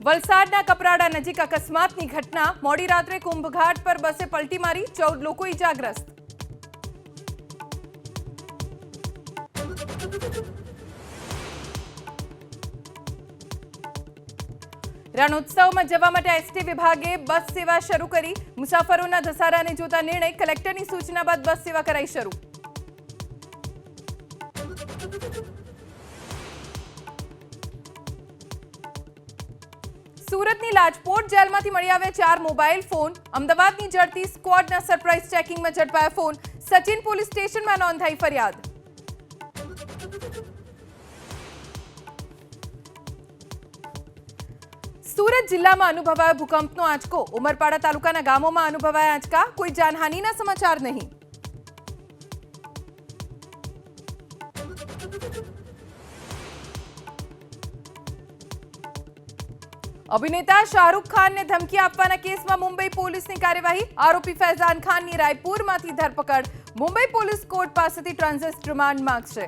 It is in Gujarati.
વલસાડના કપરાડા નજીક અકસ્માતની ઘટના મોડી રાત્રે કુંભઘાટ પર બસે પલટી મારી 14 લોકો ઇજાગ્રસ્ત। રણોત્સવમાં જવા માટે એસટી વિભાગે બસ સેવા શરૂ કરી। મુસાફરોના ધસારાને જોતા નિર્ણય કલેક્ટરની સૂચના બાદ બસ સેવા કરાઈ શરૂ। સુરતની લાજપોટ જેલમાંથી મળી આવ્યા 4 મોબાઈલ ફોન। અમદાવાદની જડતી સ્ક્વોડના સરપ્રાઇઝ ચેકિંગમાં ઝડપાયા ફોન। સચિન પોલીસ સ્ટેશનમાં નોંધાઈ ફરિયાદ। સુરત જિલ્લામાં અનુભવાયો ભૂકંપનો આંચકો। ઉમરપાડા તાલુકાના ગામોમાં અનુભવાયા આંચકા। કોઈ જાનહાનિના સમાચાર નહીં। અભિનેતા શાહરૂખ ખાનને ધમકી આપવાના કેસમાં મુંબઈ પોલીસની કાર્યવાહી। આરોપી ફૈઝાન ખાનની રાયપુરમાંથી ધરપકડ। મુંબઈ પોલીસ કોર્ટ પાસેથી ટ્રાન્ઝિટ રિમાન્ડ માંગશે।